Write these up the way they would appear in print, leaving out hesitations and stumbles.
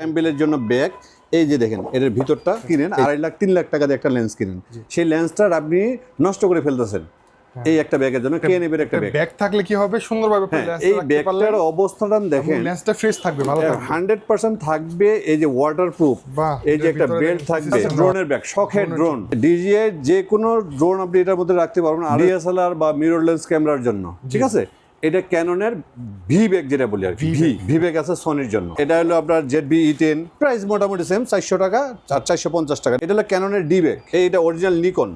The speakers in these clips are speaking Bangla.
ক্যাম্বেলের জন্য ব্যাগ এই যে দেখেন এর ভিতরটা কিনেন 2.5 লাখ 3 লাখ টাকা দিয়ে একটা লেন্স কিনেন, সেই লেন্সটার আপনি নষ্ট করে ফেলতেছেন। এই একটা ব্যাগের জন্য কে নেবেন একটা ব্যাগ থাকলে কি হবে সুন্দরভাবে এই ব্যাগটার অবস্থাটা দেখেন, লেন্সটা ফ্রেশ থাকবে, ভালো থাকবে, 100% থাকবে। এই যে ওয়াটারপ্রুফ, এই যে একটা বেল্ট থাকবে, ড্রোনের ব্যাগ, শখের ড্রোন, ডিজিআই যে কোনো ড্রোন আপনি এটার মধ্যে রাখতে পারবেন, ডিএসএলআর বা মিররলেস ক্যামেরার জন্য, ঠিক আছে। এটা ক্যাননের ভি ব্যাগ যেটা বলি আর ভি ব্যাগ আছে সনির জন্য। এটা হলো আপনার ZB-E10, প্রাইস মোটামুটি সেম 400 টাকা আর 450 টাকা। এটা হলো ক্যাননের ডি ব্যাগ, এইটা অরিজিনাল নিকন।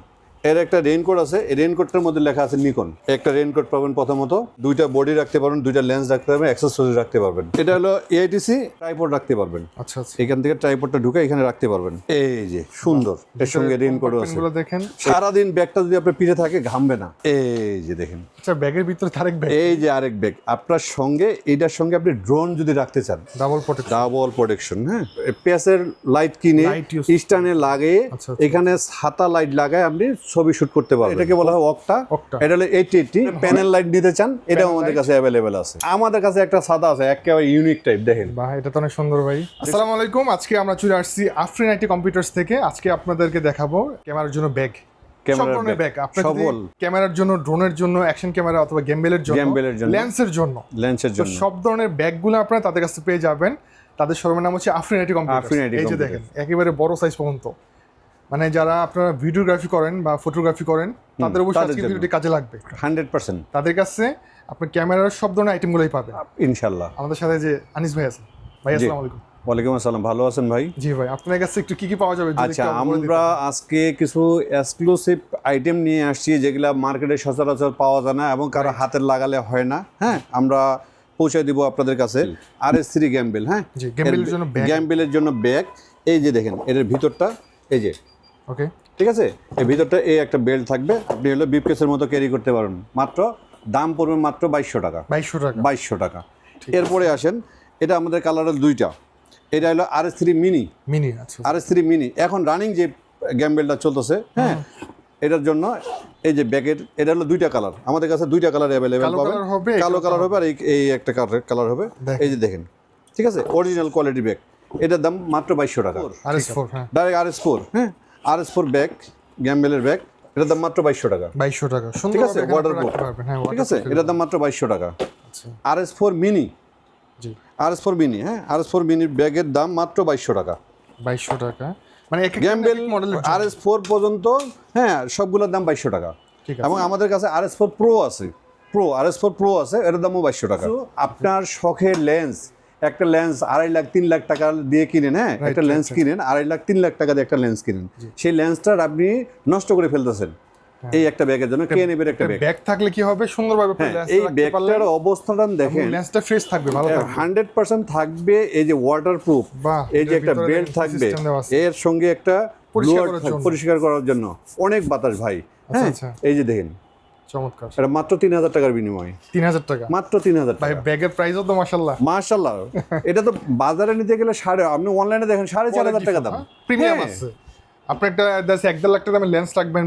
এর একটা রেইনকোট আছে, এই রেইনকোটটার মধ্যে লেখা আছে নিকন। একটা রেইনকোট পাবেন, প্রথমত দুইটা বডি রাখতে পারবেন, দুইটা লেন্স রাখতে পারবেন, অ্যাক্সেসরিজ রাখতে পারবেন। এটা হলো AITC ট্রাইপড রাখতে পারবেন। আচ্ছা আচ্ছা, এখান থেকে ট্রাইপডটা ঢুকে এখানে রাখতে পারবেন। এই যে সুন্দর, এর সঙ্গে রেইনকোটও আছে। দেখেন সারাদিন ব্যাগটা যদি আপনার পিঠে থাকে ঘামবে না। এই যে দেখেন, আচ্ছা ব্যাগের ভিতরে আরেক ব্যাগ, এই যে আরেক ব্যাগ আপনার সঙ্গে, এইটার সঙ্গে আপনি ড্রোন যদি রাখতে চান, ডাবল প্রোটেকশন, হ্যাঁ, পেসের লাইট কিনে স্ট্যান্ডে লাগিয়ে এখানে ছাতা লাইট লাগায় আপনি ছবি শুট করতে পারবেন। এটাকে বলা হয় অক্টা। এটা হলো 80 প্যানেল লাইট নিতে চান, এটাও আমাদের কাছে অ্যাভেলেবেল আছে। আমাদের কাছে একটা ছাতা আছে একেবারে ইউনিক টাইপ, দেখেন বাহ, এটা তো অনেক সুন্দর ভাই। আসসালামু আলাইকুম, আজকে আমরা চলে আসছি আফরিন আইটি কম্পিউটার্স থেকে। আজকে আপনাদেরকে দেখাবো ক্যামেরার জন্য ব্যাগ, সব ধরনের ব্যাগ। আপনার ক্যামেরার জন্য, ড্রোনের জন্য, অ্যাকশন ক্যামেরা অথবা গেমবেলের জন্য, লেন্সের জন্য সব ধরনের ব্যাগগুলো আপনারা তাদের কাছে পেয়ে যাবেন। তাদের শোরুমের নাম হচ্ছে আফরিন আইটি কম্পিউটার্স। এই যে দেখেন একেবারে বড় সাইজ পর্যন্ত, মানে যারা আপনারা ভিডিওগ্রাফি করেন বা ফটোগ্রাফি করেন তাদের অবশ্যই আজকে ভিডিওটি কাজে লাগবে 100%। তাদের কাছে আপনি ক্যামেরার সব ধরনের আইটেমগুলোই পাবেন ইনশাআল্লাহ। আমাদের সাথে যে আনিস ভাই আছেন, ভাই আসসালামু আলাইকুম। ওয়ালাইকুম আসসালাম, ভালো আছেন ভাই? জি ভাই, আপনার কাছে একটু কি কি পাওয়া যাবে? আচ্ছা, আমরা আজকে কিছু এক্সক্লুসিভ আইটেম নিয়ে আসছি যেগুলা মার্কেটে সচরাচর পাওয়া যায় না এবং কারো হাতের লাগালে হয় না। হ্যাঁ, আমরা পৌঁছে দিব আপনাদের কাছে। RS3 গ্যাম্বেল, হ্যাঁ, গ্যাম্বেলের জন্য ব্যাগ। এই যে দেখেন এর ভিতরটা, এই যে ওকে, ঠিক আছে, এই ভিতরটা এই একটা বেল্ট থাকবে, আপনি হলো বিপকেসের মতো ক্যারি করতে পারবেন। মাত্র দাম পড়বে মাত্র 2200 টাকা। 2200 টাকা। এরপরে আসেন, এটা আমাদের কালারের দুইটা। এটা হলো RS3 মিনি। আচ্ছা, RS3 মিনি এখন রানিং যে গ্যাম্বেলটা চলতেছে, হ্যাঁ, এটার জন্য এই যে ব্যাগের, এটা হলো দুইটা কালার, আমাদের কাছে দুইটা কালার অ্যাভেলেবেল পাবেন। কালো কালার হবে আর এই একটা কালার হবে। এই যে দেখেন, ঠিক আছে, অরিজিনাল কোয়ালিটি ব্যাগ। এটার দাম মাত্র 2200 টাকা। RS4, হ্যাঁ, ডাইরেক্ট RS4, হ্যাঁ, RS4 ব্যাগ, গ্যাম্বেলের ব্যাগ। এটার দাম মাত্র 2200 টাকা। 2200 টাকা, ঠিক আছে, ওয়াটারপ্রুফ, ঠিক আছে, এটার দাম মাত্র 2200 টাকা। RS4 মিনি, RS4 মিনি, হ্যাঁ, RS4 মিনির ব্যাগের দাম মাত্র 2200 টাকা। 2200 টাকা, মানে গ্যাম্বেল RS4 পর্যন্ত, হ্যাঁ, সবগুলোর দাম 2200 টাকা। এবং আমাদের কাছে RS4 প্রো আছে, RS4 প্রো আছে, এটার দামও 2200 টাকা। আপনার শখের লেন্স, একটা লেন্স 2.5 লাখ 3 লাখ টাকা দিয়ে কিনেন, হ্যাঁ, একটা লেন্স কিনেন 2.5 লাখ 3 লাখ টাকা দিয়ে একটা লেন্স কিনেন, সেই লেন্সটার আপনি নষ্ট করে ফেলতেছেন। এই একটা ব্যাগের জন্য কে নেবেন একটা ব্যাগ থাকলে কি হবে সুন্দরভাবে এই ব্যাগটার অবস্থাটা দেখেন, লেন্সটা ফ্রেশ থাকবে, ভালো থাকবে, 100% থাকবে। এই যে ওয়াটারপ্রুফ, এই যে একটা বেল্ট থাকবে, এর সঙ্গে একটা পরিষ্কার করার জন্য অনেক বাতাস ভাই, হ্যাঁ। এই যে দেখেন চমৎকার, এটা মাত্র 3000 টাকার বিনিময়ে। 3000 টাকা, মাত্র 3000 টাকা। ব্যাগের প্রাইসও তো মাশাআল্লাহ। এটা তো বাজারে নিতে গেলে আপনি অনলাইনে দেখেন 4500 টাকা দাম, প্রিমিয়াম আছে। আপনি একটা 1.5 লাখ টাকা দামে লেন্স রাখবেন,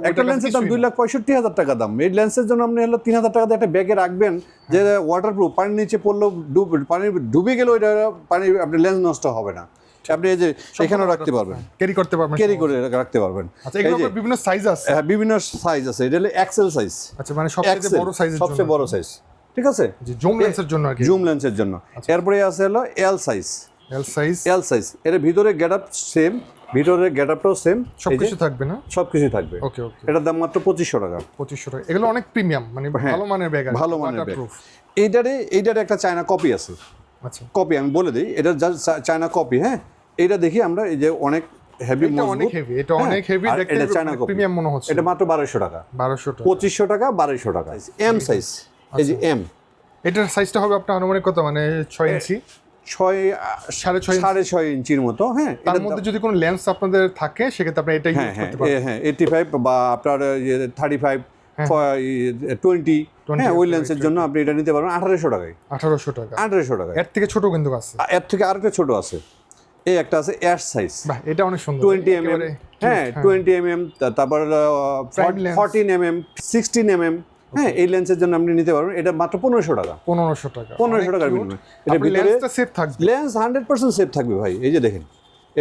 একটা লেন্সের দাম 2,65,000 টাকা দাম। এই লেন্সের জন্য আপনি হলো 3000 টাকা দিয়ে একটা ব্যাগে রাখবেন, যে ওয়াটারপ্রুফ, পানির নিচে পড়লেও পানি ডুবে গেলেও এটা পানি, আপনি লেন্স নষ্ট হবে না। আপনি এই যে এখানেও রাখতে পারবেন, ক্যারি করে রাখতে পারবেন। আচ্ছা, এগুলো বিভিন্ন সাইজ আছে, হ্যাঁ, বিভিন্ন সাইজ আছে। এটা হলো এক্সেল সাইজ। আচ্ছা, মানে সবচেয়ে বড় সাইজ, ঠিক আছে, জুম লেন্সের জন্য আর কি, জুম লেন্সের জন্য। এরপরে আছে হলো এল সাইজ। এর ভিতরে গেটআপ সেম, ভিতরের গেটআপটাও সেম, সবকিছু থাকবে না, সবকিছু থাকবে। ওকে, এটার দাম মাত্র 2500 টাকা। 2500 টাকা, এগুলো অনেক প্রিমিয়াম, মানে ভালো মানের ব্যাগ, ভালো মানের ব্যাগ। এইটার একটা চায়না কপি আছে। আচ্ছা, কপি আমি বলে দিই, এটা চায়না কপি, হ্যাঁ। এটা দেখি আমরা, এই যে অনেক হেভি, এটা অনেক হেভি দেখতে, এটা চায়না কপি, প্রিমিয়াম মনে হচ্ছে। এটা মাত্র 1200 টাকা। 2500 টাকা, 1200 টাকা। এম সাইজ, এই যে এম, এটার সাইজটা হবে আপনার আনুমানিক কত, মানে 6 ইঞ্চি, 6.5 ইঞ্চির মতো, হ্যাঁ। তার মধ্যে যদি কোনো লেন্স আপনাদের থাকে সেক্ষেত্রে আপনি এটা ইউজ করতে পারবেন, হ্যাঁ, 85 বা আপনার 35, 20, হ্যাঁ, ওই লেন্সের জন্য আপনি এটা নিতে পারবেন 1800 টাকায়। 1800 টাকা, 1800 টাকা। এর থেকে ছোট কিন্তু আছে, এর থেকে আরেকটা ছোট আছে। এই একটা আছে এস সাইজ, বাহ, এটা অনেক সুন্দর, 20 mm, হ্যাঁ, 20 mm, তারপর 14 mm, 16 mm, হ্যাঁ এই লেন্সের জন্য আপনি নিতে পারবেন, এটা মাত্র 1500 টাকা। 1500 টাকার বিনিময়ে এটা ভিতরে লেন্সটা সেফ থাকবে, লেন্স 100% সেফ থাকবে ভাই। এই যে দেখেন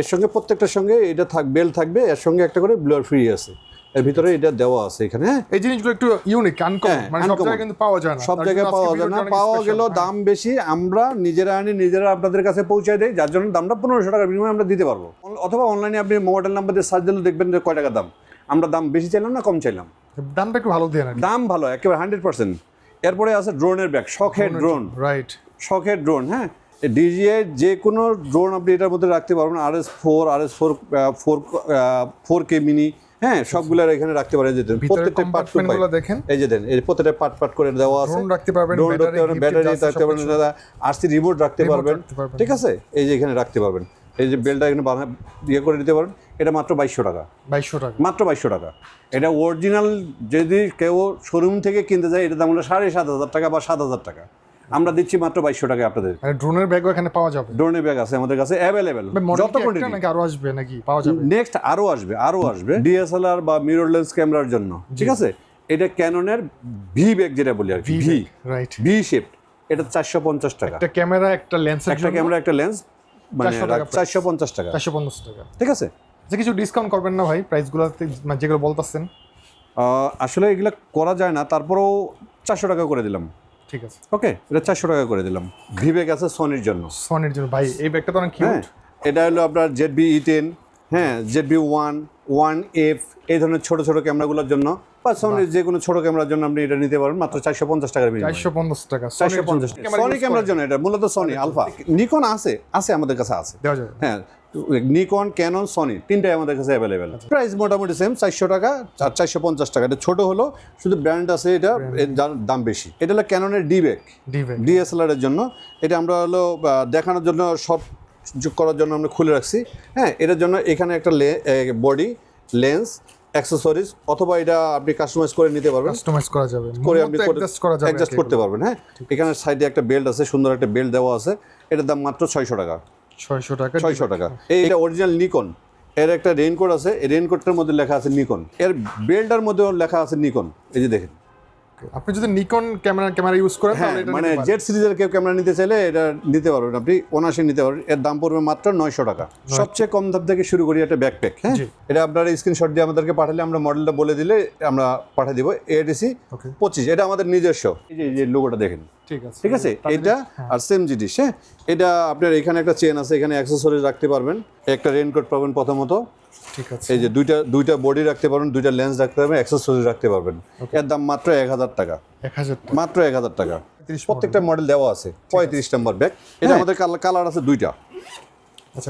এর সঙ্গে প্রত্যেকটার সঙ্গে এটা বেল থাকবে, এর সঙ্গে একটা করে ব্লার ফ্রি আছে, এর ভিতরে এটা দেওয়া আছে এখানে। হ্যাঁ এই জিনিসগুলো একটু ইউনিক, আনকমন, মানে সব জায়গায় কিন্তু পাওয়া যায় না, সব জায়গায় পাওয়া যায় না, পাওয়া গেলেও দাম বেশি। আমরা নিজেরা আনি, নিজেরা আপনাদের কাছে পৌঁছায় দেই, যার জন্য দামটা 1500 টাকার বিনিময়ে আমরা দিতে পারবো। অথবা অনলাইনে আপনি মোবাইল নাম্বার দিয়ে সার্চ দিলে দেখবেন যে কয় টাকা দাম। আমরা দাম বেশি চাইলাম না কম চাইলাম, দামটা একটু ভালো দিয়ে না, দাম ভালো একেবারে 100%। এরপরে আছে ড্রোনের ব্যাগ, শখের ড্রোন, রাইট, শখের ড্রোন। হ্যাঁ ডিজিআই যে কোনো ড্রোন আপনি এটার মধ্যে রাখতে পারবেন, RS4 4K মিনি, হ্যাঁ সবগুলো এখানে রাখতে পারেন। যে প্রত্যেকটা পার্টমেন্টগুলো দেখেন, এই যে দেন এই প্রত্যেকটা পার্ট করে দেওয়া আছে। ড্রোন রাখতে পারবেন, ব্যাটারি রাখতে পারবেন, RC রিমোট রাখতে পারবেন, ঠিক আছে। এই যে এখানে রাখতে পারবেন, এই যে বেলটা এখানে ইয়ে করে দিতে পারেন। এটা মাত্র 2200 টাকা, 2200 টাকা, মাত্র 2200 টাকা। এটা অরিজিনাল যদি কেউ শোরুম থেকে কিনতে যায় এটা দাম হলো 7500 টাকা বা 7000 টাকা, আমরা দিচ্ছি মাত্র 2200 টাকা আপনাদের। আর ড্রোনের ব্যাগও এখানে পাওয়া যাবে, ড্রোনের ব্যাগ আছে আমাদের কাছে অ্যাভেলেবেল, যত কোয়ান্টিটি। নাকি আরো আসবে, নাকি পাওয়া যাবে নেক্সট আরো আসবে DSLR বা মিররলেস ক্যামেরার জন্য, ঠিক আছে। এটা ক্যাননের ভি ব্যাগ যেটা বলি আর কি, ভি, রাইট, ভি শেপ। এটা 450 টাকা, একটা ক্যামেরা একটা লেন্সের একটা ক্যামেরা একটা লেন্স, মানে 450 টাকা, 450 টাকা, ঠিক আছে। যে কিছু ডিসকাউন্ট করবেন না ভাই প্রাইসগুলোতে, মানে যেগুলো বলতাছেন? আসলে এগুলো করা যায় না, তারপরেও 400 টাকা করে দিলাম, ঠিক আছে, ওকে। এটা 400 টাকা করে দিলাম। ভি ব্যাগ আছে সোনির জন্য, সোনির জন্য ভাই এই ব্যাগটা তো অনেক কিউট। এটা হলো আপনার ZB-E10, হ্যাঁ ZB-1, 1F, এই ধরনের ছোট ছোট ক্যামেরাগুলোর জন্য বা সোনির যে কোনো ছোট ক্যামেরার জন্য আপনি এটা নিতে পারবেন মাত্র 450 টাকার বিনিময়ে। 450 টাকা, 450 টাকা সোনি ক্যামেরার জন্য। এটা মূলত সোনি আলফা, নিকন আছে আমাদের কাছে আছে, দেওয়া যাবে, হ্যাঁ নিকন, ক্যানন, সোনি তিনটাই আমাদের কাছে অ্যাভেলেবেল। প্রাইস মোটামুটি সেম, 400 টাকা আর 450 টাকা। এটা ছোট হলো, শুধু ব্র্যান্ড আছে, এটা দাম বেশি। এটা হলো ক্যাননের ডি ব্যাগ, DSLR এর জন্য। এটা আমরা হলো দেখানোর জন্য, সব যোগ করার জন্য আমরা খুলে রাখছি। হ্যাঁ এটার জন্য এখানে একটা বডি, লেন্স, অ্যাক্সেসরিজ, অথবা এটা আপনি কাস্টমাইজ করে নিতে পারবেন, কাস্টমাইজ করা যাবে, করে আপনি অ্যাডজাস্ট করতে পারবেন। হ্যাঁ এখানে সাইডে একটা বেল্ট আছে, সুন্দর একটা বেল্ট দেওয়া আছে। এটার দাম মাত্র 600 টাকা, 600 টাকা। এইটা অরিজিনাল নিকন। এর একটা রেইনকোট আছে, এই রেইনকোটটার মধ্যে লেখা আছে নিকন, এর বেল্টার মধ্যেও লেখা আছে নিকন। এই যে দেখেন, আপনি যদি নিকন ক্যামেরা ইউজ করেন, হ্যাঁ মানে জেড সিরিজের কেউ ক্যামেরা নিতে চাইলে এটা নিতে পারবেন, আপনি অনায়াসে নিতে পারবেন। এর দাম পড়বে মাত্র 900 টাকা। সবচেয়ে কম দাম থেকে শুরু করি একটা ব্যাকপ্যাক। হ্যাঁ এটা আপনারা স্ক্রিনশট দিয়ে আমাদেরকে পাঠালে, আমরা মডেলটা বলে দিলে আমরা পাঠিয়ে দিব। ADC 25, এটা আমাদের নিজস্ব। এই যে লোগোটা দেখেন, ঠিক আছে। এটা আর সেম জিনিস। হ্যাঁ এটা আপনার এখানে একটা চেন আছে, এখানে অ্যাক্সেসরিজ রাখতে পারবেন, একটা রেইনকোট পাবেন প্রথমত, ঠিক আছে। এই যে দুইটা বডি রাখতে পারবেন, দুইটা লেন্স রাখতে পারবেন, অ্যাক্সেসরিজ রাখতে পারবেন। এর দাম মাত্র 1000 টাকা, মাত্র 1000 টাকা। প্রত্যেকটা মডেল দেওয়া আছে। 35 নম্বর ব্যাগ। এটা আমাদের কালার আছে দুইটা।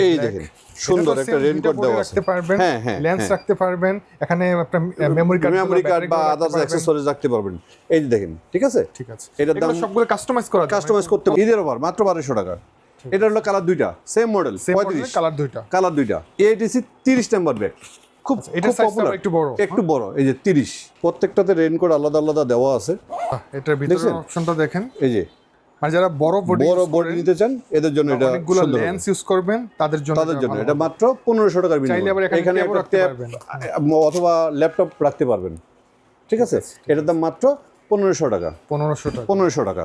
এই দেখেন সুন্দর একটা রেইনকোট দেওয়া আছে, হ্যাঁ হ্যাঁ, লেন্স রাখতে পারবেন, এখানে আপনার মেমরি কার্ড বা আদার্স অ্যাকসেসরিজ রাখতে পারবেন। এই যে দেখেন, ঠিক আছে। এটার দাম সবগুলো কাস্টমাইজ করতে ঈদের অফার মাত্র 1200 টাকা। এটা হলো কালার দুইটা, সেম মডেল, 35 কালার দুইটা। ADC 30 নম্বর ব্যাগ, খুব পপুলার, একটু বড়। এই যে 30, প্রত্যেকটাতে রেইনকোট আলাদা আলাদা দেওয়া আছে। এটার ভিতরের অপশনটা দেখেন, এই যে মানে যারা বড় বডি নিতে চান এদের জন্য এটা অনেকগুলো লেন্স ইউজ করবেন, তাদের জন্য এটা মাত্র 1500 টাকার বিনিময়ে। এখানে একটা ট্যাব অথবা ল্যাপটপ রাখতে পারবেন, ঠিক আছে। এটার দাম মাত্র 1500 টাকা, 1500 টাকা।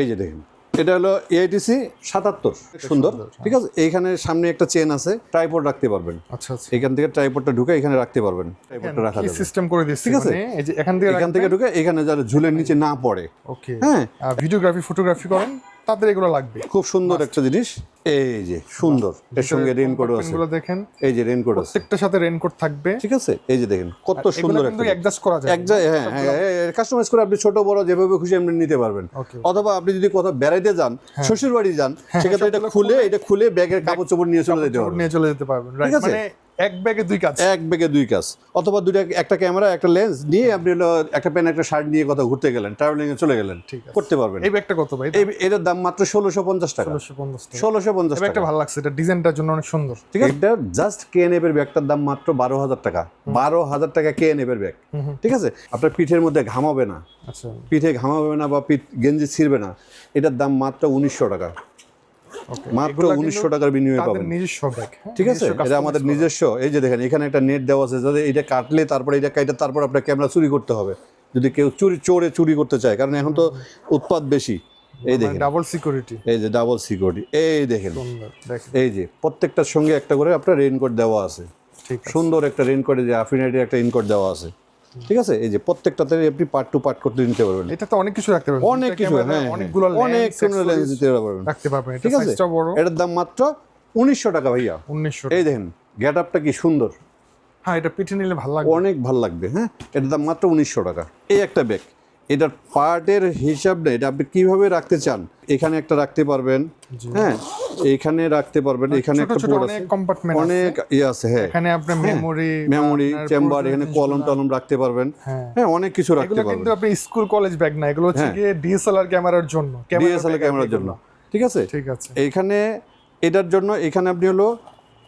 এই যে দেখেন, এটা হলো ADC 77, সুন্দর, ঠিক আছে। এইখানে সামনে একটা চেন আছে, ট্রাইপড রাখতে পারবেন। আচ্ছা, এখান থেকে ট্রাইপডটা ঢুকে এখানে রাখতে পারবেন, ট্রাইপডটা রাখা যাবে, সিস্টেম করে দিয়েছি, ঠিক আছে। এই যে এখান থেকে ঢুকে এখানে যারা ঝুলের নিচে না পড়ে, ওকে। হ্যাঁ ভিডিওগ্রাফি ফটোগ্রাফি করেন তাদের এগুলো লাগবে। খুব সুন্দর একটা জিনিস। এই যে সুন্দর, এর সঙ্গে রেইনকোটও আছে, এগুলো দেখেন। এই যে রেইনকোট আছে, প্রত্যেকটার সাথে রেইনকোট থাকবে, ঠিক আছে। এই যে দেখেন কত সুন্দর একটা, অ্যাডজাস্ট করা যায়, হ্যাঁ হ্যাঁ, কাস্টমাইজ করে আপনি ছোট বড় যেভাবে খুশি আপনি নিতে পারবেন। অথবা আপনি যদি কোথাও বেড়াইতে যান, শ্বশুর বাড়ি যান, সেক্ষেত্রে এটা খুলে ব্যাগের কাপড় চোপড় নিয়ে চলে যেতে পারবেন, ঠিক আছে। এক ব্যাগে দুই কাজ। অথবা একটা ক্যামেরা, একটা লেন্স নিয়ে আপনি হলো একটা পেন, একটা শার্ট নিয়ে কোথাও ঘুরতে গেলেন, ট্রাভেলিং এ চলে গেলেন, করতে পারবেন। এই ব্যাগটা কত ভাই? এটার দাম মাত্র 1650 টাকা, 1650 টাকা। ব্যাগটা ভালো লাগছে, এটা ডিজাইনটার জন্য অনেক সুন্দর, ঠিক আছে। এটা জাস্ট KNF এর ব্যাগটার দাম মাত্র 12000 টাকা, 12000 টাকা KNF এর ব্যাগ, ঠিক আছে। আপনার পিঠের মধ্যে ঘামাবে না, আচ্ছা, পিঠে ঘামাবে না বা গেঞ্জি ছিঁড়বে না। এটার দাম মাত্র 1900 টাকা, মাত্র 1900 টাকার বিনিময়ে পাবেন, নিজস্ব ব্যাগ, ঠিক আছে। এটা আমাদের নিজস্ব। এই যে দেখেন, এখানে একটা নেট দেওয়া আছে, যাতে এটা কাটলে তারপরে এটা কাটে তারপর আপনার ক্যামেরা চুরি করতে হবে, যদি কেউ চুরি করতে চায়, কারণ এখন তো উৎপাত বেশি। এই দেখেন ডাবল সিকিউরিটি, এই যে ডাবল সিকিউরিটি, এই দেখেন এই যে প্রত্যেকটার সঙ্গে একটা করে আপনার রেইনকোট দেওয়া আছে, সুন্দর একটা রেইনকোট, যে আফিনাইটের একটা রেইনকোট দেওয়া আছে, ঠিক আছে। এই যে প্রত্যেকটাতে আপনি পার্ট টু পার্ট করতে নিতে পারবেন। এটা তো অনেক কিছু রাখতে পারবেন, অনেক কিছু, হ্যাঁ অনেকগুলো অনেক লেন্স দিতে পারবেন, রাখতে পারবেন। এটা ঠিক আছে। সাইজটা বড়, এটার দাম মাত্র 1900 টাকা ভাইয়া। 1900। এই দেখেন গেটআপটা কি সুন্দর, হ্যাঁ এটা পিঠে নিলে ভালো লাগবে, অনেক ভালো লাগবে। হ্যাঁ এটার দাম মাত্র 1900 টাকা। এই একটা ব্যাগ, এটার পার্টের হিসাব নেই, এটা আপনি কিভাবে রাখতে চান, এখানে একটা রাখতে পারবেন, হ্যাঁ এইখানে রাখতে পারবেন, এখানে একটা পোর্ট আছে, অনেক কম্পার্টমেন্ট অনেক আছে, হ্যাঁ এখানে আপনার মেমোরি চেম্বার, এখানে কলম টলম রাখতে পারবেন, হ্যাঁ অনেক কিছু রাখতে পারবেন। কিন্তু আপনি স্কুল কলেজ ব্যাগ না, এগুলো হচ্ছে গিয়ে ডিএসএলআর ক্যামেরার জন্য, ডিএসএলআর ক্যামেরার জন্য, ঠিক আছে। ঠিক আছে, এইখানে এটার জন্য এখানে আপনি হলো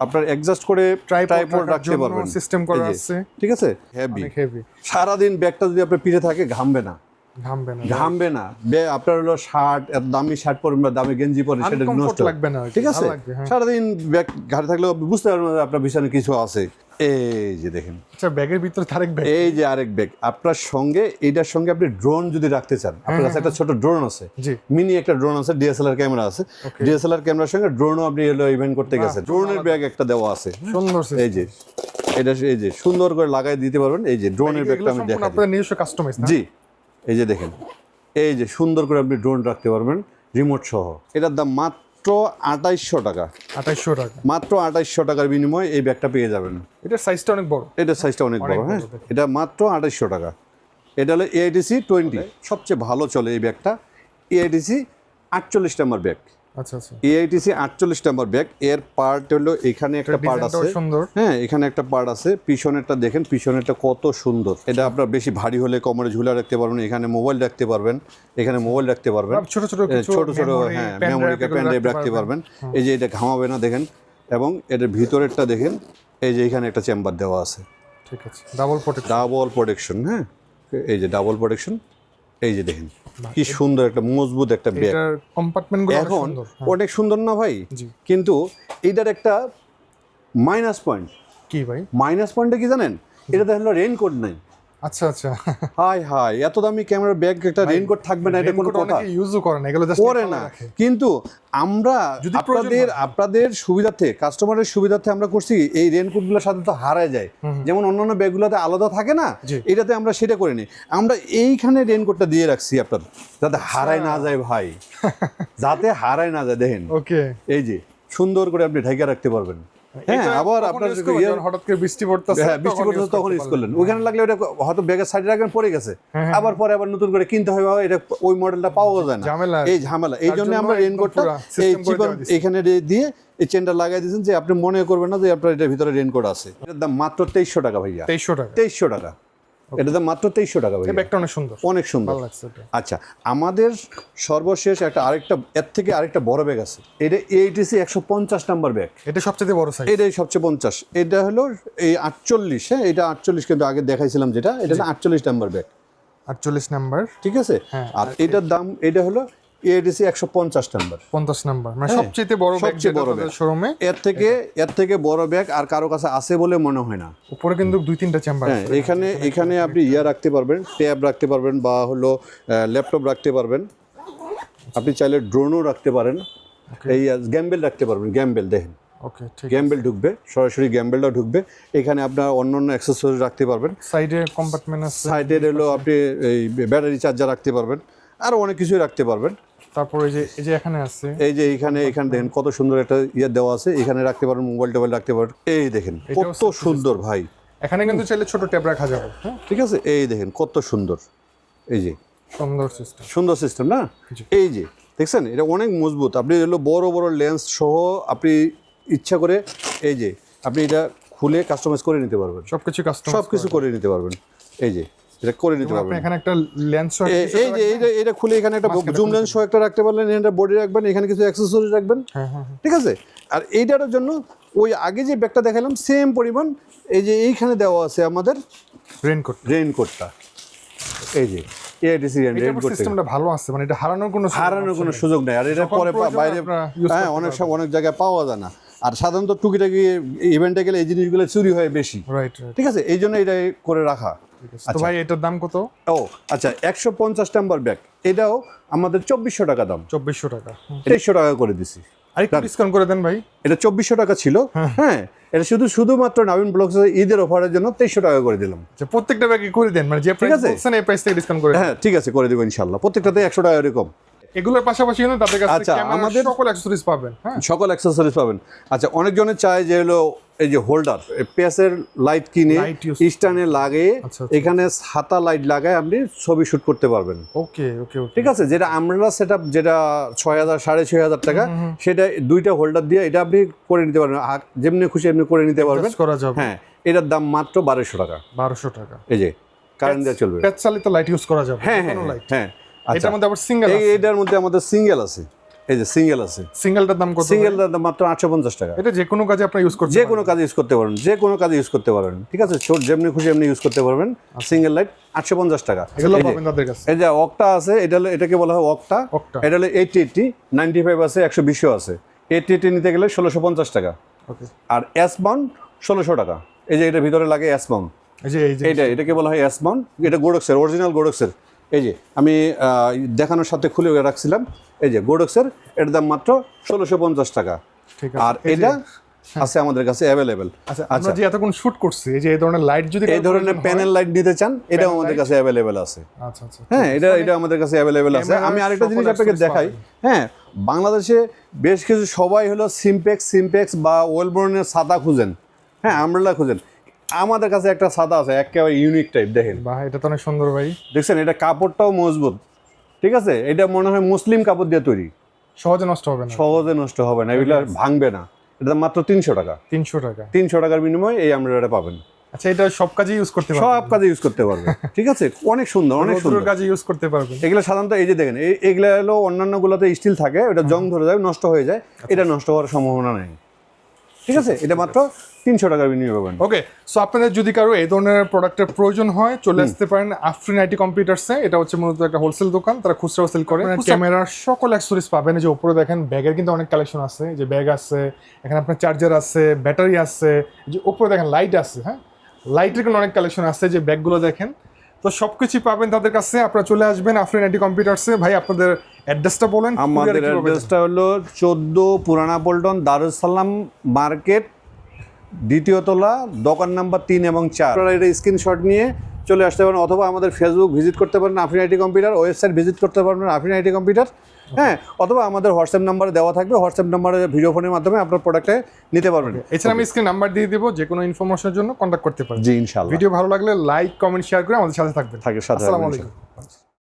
আপনার অ্যাডজাস্ট করে ট্রাইপড রাখতে পারবেন, সিস্টেম করা আছে, ঠিক আছে। হেভি, হেভি, সারাদিন ব্যাগটা যদি আপনার পিঠে থাকে ঘামবে না, ঘামবে না। আপনার হলো শার্ট, দামি শার্ট পরবেন বা দামি গেঞ্জি পরে সেটা নষ্ট লাগবে না, ঠিক আছে। সারাদিন ব্যাগ ঘাড়ে থাকলে বুঝতে পারবেন না আপনার পিছনে কিছু আছে। এই যে দেখেন, আচ্ছা ব্যাগের ভিতরে আরেক ব্যাগ, এই যে আরেক ব্যাগ আপনার সঙ্গে, এইটার সঙ্গে আপনি ড্রোন যদি রাখতে চান, আপনার কাছে একটা ছোট ড্রোন আছে, মিনি একটা ড্রোন আছে, ডিএসএলআর ক্যামেরা আছে, ডিএসএলআর ক্যামেরার সঙ্গে ড্রোনও আপনি এলো ইভেন্ট করতে গেছেন, ড্রোনের ব্যাগ একটা দেওয়া আছে সুন্দর। এই যে এটা এই যে সুন্দর করে লাগাই দিতে পারবেন। এই যে ড্রোনের ব্যাগটা আমি দেখাই, আপনাদের নিজস্ব কাস্টমাইজ, জি। এই যে দেখেন, এই যে সুন্দর করে আপনি ড্রোন রাখতে পারবেন রিমোট সহ। এটার দাম মাত্র 2800 টাকা, 2800 টাকা, মাত্র 2800 টাকার বিনিময়ে এই ব্যাগটা পেয়ে যাবেন। এটার সাইজটা অনেক বড়, এটার সাইজটা অনেক বড়, হ্যাঁ এটা মাত্র 2800 টাকা। এটা হলো AITC 20, সবচেয়ে ভালো চলে এই ব্যাগটা, AITC 48 নাম্বার ব্যাগ। আচ্ছা আচ্ছা, AITC 48 নাম্বার ব্যাগ। এর পার্ট হলো এখানে একটা পার্ট আছে, হ্যাঁ এখানে একটা পার্ট আছে, পিছনেরটা দেখেন, পিছনেরটা কত সুন্দর। এটা আপনার বেশি ভারী হলে কোমরে ঝুলা রাখতে পারবেন, এখানে মোবাইল রাখতে পারবেন, এখানে মোবাইল রাখতে পারবেন, ছোট ছোট হ্যাঁ মেমোরি পেন ড্রাইভ রাখতে পারবেন। এই যে এটা ঘামাবে না দেখেন, এবং এটার ভিতরেরটা দেখেন, এই যে এখানে একটা চেম্বার দেওয়া আছে, ঠিক আছে, ডাবল প্রোটেকশন, হ্যাঁ এই যে ডাবল প্রোটেকশন। এই যে দেখেন কি সুন্দর একটা মজবুত একটা ব্যাগ, এটার কম্পার্টমেন্টগুলো এখন অনেক সুন্দর না ভাই? কিন্তু এটার একটা মাইনাস পয়েন্ট। কি ভাই মাইনাস পয়েন্টটা কি জানেন? এটাতে হলো রেইনকোট নাই। আচ্ছা আচ্ছা, হাই হাই, এত দামি ক্যামেরার ব্যাগ একটা রেইনকোট থাকবে না, এটা কোনো কথা? ইউজও করে না, এগুলো জাস্ট করে না। কিন্তু আমরা আপনাদের সুবিধার্থে, কাস্টমারের সুবিধার্থে আমরা করছি এই রেইনকোটগুলোর সাথে তো হারায় যায়, যেমন অন্যান্য ব্যাগগুলোতে আলাদা থাকে না, এটাতে আমরা সেটা করিনি, আমরা এইখানে রেইনকোটটা দিয়ে রাখছি আপনার, যাতে হারায় না যায় ভাই, যাতে হারায় না যায়। দেখেন ওকে, এই যে সুন্দর করে আপনি ঢাকা রাখতে পারবেন। হ্যাঁ আবার আপনার হঠাৎ করে বৃষ্টি পড়তেছে, হ্যাঁ বৃষ্টি পড়তেছে তখন ইউজ করলেন, ওইখানে লাগলে ওটা হয়তো ব্যাগের সাইডে রাখবেন, পড়ে গেছে, আবার পরে আবার নতুন করে কিনতে হবে, এটা ওই মডেলটা পাওয়া যায় না, এই ঝামেলা। এই জন্য আমরা রেইনকোটটা এই চিকন এখানে দিয়ে এই চেনটা লাগাই দিয়েছেন, যে আপনি মনে করবেন না যে আপনার এটার ভিতরে রেইনকোট আছে। এটার দাম মাত্র 2300 টাকা ভাইয়া, 2300 টাকা। এটার দাম মাত্র 2300 টাকা ভাইয়া। ব্যাগটা অনেক সুন্দর, অনেক সুন্দর। আচ্ছা, আমাদের সর্বশেষ একটা এর থেকে আরেকটা বড় ব্যাগ আছে, এটা AITC 150 নাম্বার ব্যাগ, এটা সবচেয়ে বড় সাইজ, এটাই সবচেয়ে 50। এটা হলো এই 48, হ্যাঁ এটা 48, কিন্তু আগে দেখাইছিলাম যেটা, এটা হলো 48 নাম্বার ব্যাগ, 48 নাম্বার, ঠিক আছে। আর এটার দাম, এটা হলো AITC 150 নাম্বার, 50 নাম্বার, মানে সবচেয়ে বড় ব্যাগ, শোরুমে এর থেকে বড় ব্যাগ আর কারো কাছে আছে বলে মনে হয় না। উপরে কিন্তু 2-3টা চেম্বার আছে, এখানে আপনি রাখতে পারবেন, ট্যাব রাখতে পারবেন, বা হলো ল্যাপটপ রাখতে পারবেন, আপনি চাইলে ড্রোনও রাখতে পারেন, এই গ্যাম্বেল রাখতে পারবেন, গ্যাম্বেল দেখেন, ওকে ঠিক, গ্যাম্বেল ঢুকবে, সরাসরি গ্যাম্বেলটা ঢুকবে, এখানে আপনার অন্যান্য অ্যাক্সেসরি রাখতে পারবেন, সাইডে কম্পার্টমেন্ট আছে, সাইডে হলো আপনি এই ব্যাটারি চার্জার রাখতে পারবেন, আর অনেক কিছুই রাখতে পারবেন। তারপর এই যে এখানে আছে, এই যে এখানে দেখেন কত সুন্দর একটা দেওয়া আছে, এখানে রাখতে পারবেন, মোবাইল টোবাইল রাখতে পারবেন। এই দেখেন কত সুন্দর ভাই, এখানে কিন্তু চাইলে ছোট ট্যাব রাখা যাবে, ঠিক আছে। এই দেখেন কত সুন্দর, এই যে সুন্দর সিস্টেম না, এই যে দেখছেন, এটা অনেক মজবুত। আপনি হলো বড় বড় লেন্স সহ আপনি ইচ্ছা করে এই যে আপনি এটা খুলে কাস্টমাইজ করে নিতে পারবেন, সবকিছু করে নিতে পারবেন। এই যে এটা করে নিতে পারবেন, এখানে একটা লেন্স, এই যে এটা খুলে এখানে একটা জুম লেন্স সহ একটা রাখতে পারলেন, এটা বডি রাখবেন, এখানে কিছু অ্যাকসেসরি রাখবেন, ঠিক আছে। আর এইটার জন্য ওই আগে যে ব্যাগটা দেখালাম সেম পরিমাণ, এই যে এইখানে দেওয়া আছে আমাদের রেইনকোটটা, এই যে AITC রেইনকোট সিস্টেমটা ভালো আছে, মানে এটা হারানোর কোনো সুযোগ নেই। আর এটা পরে বাইরে হ্যাঁ অনেক জায়গায় পাওয়া যায় না, আর সাধারণত টুকিটাকি ইভেন্টে গেলে এই জিনিসগুলো চুরি হয় বেশি, ঠিক আছে। এই জন্য এটা করে রাখা। তো ভাই এটার দাম কত? ও আচ্ছা, 150 নাম্বার ব্যাগ, এটাও আমাদের 2400 টাকা দাম। 2400 টাকা, 2300 টাকা করে দিছি। আরেকটু ডিসকাউন্ট করে দেন ভাই। এটা 2400 টাকা ছিল, হ্যাঁ এটা শুধুমাত্র নাবিন ব্লগস ঈদের অফারের জন্য 2300 টাকা করে দিলাম। আচ্ছা, প্রত্যেকটা ব্যাগে করে দেন, মানে যে প্রাইস বলছেন এই প্রাইস থেকে ডিসকাউন্ট করে। হ্যাঁ ঠিক আছে, করে দেব ইনশাআল্লাহ, প্রত্যেকটাতে 100 টাকা এরকম। এগুলোর পাশাপাশি কিন্তু তাদের কাছে আচ্ছা, আমাদের সকল অ্যাকসেসরিজ পাবেন। হ্যাঁ, সকল অ্যাকসেসরিজ পাবেন। আচ্ছা, অনেকজনের চায় যে হলো এই যে হোল্ডার, পেসের লাইট কিনে স্ট্যান্ডে লাগে, এখানে হাতা লাইট লাগায় আপনি ছবি শুট করতে পারবেন। ওকে ওকে ওকে, ঠিক আছে, যেটা আমরা সেটআপ যেটা 6000 6500 টাকা, সেটা দুইটা হোল্ডার দিয়ে এটা আপনি করে নিতে পারবেন, যেমনি খুশি এমনি করে নিতে পারবেন। হ্যাঁ, এটার দাম মাত্র 1200 টাকা। 1200 টাকা, এই যে কারেন্ট দিয়ে চলবে, পেজ চালিত লাইট ইউজ করা যাবে। হ্যাঁ হ্যাঁ হ্যাঁ। এটার মধ্যে আবার সিঙ্গেল আছে, এটার মধ্যে আমাদের সিঙ্গেল আছে, এই যে সিঙ্গেল আছে। সিঙ্গেলটার দাম কত? সিঙ্গেলটার দাম মাত্র 850 টাকা। এটা যে কোনো কাজে আপনি ইউজ করতে যে কোনো কাজে ইউজ করতে পারবেন, যে কোনো কাজে ইউজ করতে পারবেন। ঠিক আছে, ছোট যেমনি খুশি এমনি ইউজ করতে পারবেন। সিঙ্গেল লাইট 850 টাকা। এগুলো পাবেন তাদের কাছে। এই যে অক্টা আছে, এটাকে বলা হয় অক্টা। এটা হলো 80 95 আছে, 120 আছে। 80 নিতে গেলে 1650 টাকা। ওকে, আর এস বাউন্ড 1600 টাকা। এই যে এটা ভিতরে লাগে এস বাউন্ড, এই যে এটাকে বলা হয় এস বাউন্ড। এটা গোডক্সের, অরিজিনাল গোডক্সের। এই যে আমি দেখানোর সাথে খুলে রাখছিলাম, এই যে গোডক্সের, এটার দাম মাত্র 1650 টাকা। ঠিক আছে, আর এটা আছে আমাদের কাছে অ্যাভেলেবেল। আচ্ছা, আমরা যে এতক্ষণ শুট করছি, এই যে এই ধরনের লাইট যদি এই ধরনের প্যানেল লাইট নিতে চান, এটাও আমাদের কাছে অ্যাভেলেবেল আছে। আচ্ছা আচ্ছা, হ্যাঁ, এটা আমাদের কাছে অ্যাভেলেবেল আছে। আমি আরেকটা জিনিস আপনাকে দেখাই। হ্যাঁ, বাংলাদেশে বেশ কিছু সবাই হলো সিমপেক্স বা ওয়েলবোর্নের সাদা খুঁজেন, হ্যাঁ আমব্রেলা খুঁজেন। আমাদের কাছে একটা সাদা আছে, একেবারে ইউনিক টাইপ। দেখেন, বাহ, এটা তো অনেক সুন্দর ভাই। দেখছেন, এটা কাপড়টাও মজবুত। ঠিক আছে, এটা মনে হয় মুসলিম কাপড় দিয়ে তৈরি, সহজে নষ্ট হবে না। সহজে নষ্ট হবে না, এগুলো ভাঙবে না। এটা মাত্র 300 টাকা। 300 টাকা, 300 টাকার বিনিময়ে এই আমব্রেলাটা পাবেন। আচ্ছা, এটা সব কাজে ইউজ করতে পারবেন, সব কাজে ইউজ করতে পারবেন। ঠিক আছে, অনেক সুন্দর, অনেক সুন্দর কাজে ইউজ করতে পারবেন। এগুলো সাধারণত এই যে দেখেন, এগুলো হলো অন্যান্য গুলোতে স্টিল থাকে, ওটা জং ধরে যায়, নষ্ট হয়ে যায়। এটা নষ্ট হওয়ার সম্ভাবনা নেই। ঠিক আছে, এটা মাত্র 300 টাকার বিনিময়ে পাবেন। ওকে, সো আপনাদের যদি কারো এই ধরনের প্রোডাক্টের প্রয়োজন হয়, চলে আসতে পারেন আফরিন আইটি কম্পিউটারসে। এটা হচ্ছে মূলত একটা হোলসেল দোকান, তারা খুচরাও সেল করে। ক্যামেরার সকল অ্যাকসেসরিজ পাবেন। এই যে উপরে দেখেন, ব্যাগের কিন্তু অনেক কালেকশন আছে। যে ব্যাগ আছে, এখানে আপনার চার্জার আছে, ব্যাটারি আছে, যে উপরে দেখেন লাইট আছে। হ্যাঁ, লাইটের কিন্তু অনেক কালেকশন আছে। যে ব্যাগগুলো দেখেন, তো সবকিছু পাবেন তাদের কাছে। আপনারা চলে আসবেন আফরিন আইটি কম্পিউটারসে। ভাই, আপনাদের অ্যাড্রেসটা বলেন। আমাদের অ্যাড্রেসটা হলো 14 পুরানা পল্টন, দারুস সালাম মার্কেট, দ্বিতীয় তলা, দোকান নাম্বার 3 এবং 4। আপনারা এটা স্ক্রিনশট নিয়ে চলে আসতে পারেন, অথবা আমাদের ফেসবুক ভিজিট করতে পারেন Afrin IT computer, website visit করতে পারবেন আফরিন আইটি কম্পিউটার। হ্যাঁ, অথবা আমাদের হোয়াটসঅ্যাপ নাম্বার দেওয়া থাকবে, হোয়াটসঅ্যাপ নাম্বারে ভিডিও ফোনের মাধ্যমে আপনার প্রোডাক্টে নিতে পারবেন। এছাড়া আমি স্ক্রিন নাম্বার দিয়ে দিব, যে কোনো ইনফরমেশনের জন্য কন্ট্যাক্ট করতে পারেন। জি ইনশাআল্লাহ। ভিডিও ভালো লাগলে লাইক, কমেন্ট, শেয়ার করে আমাদের সাথে থাকবেন। আসসালামু আলাইকুম।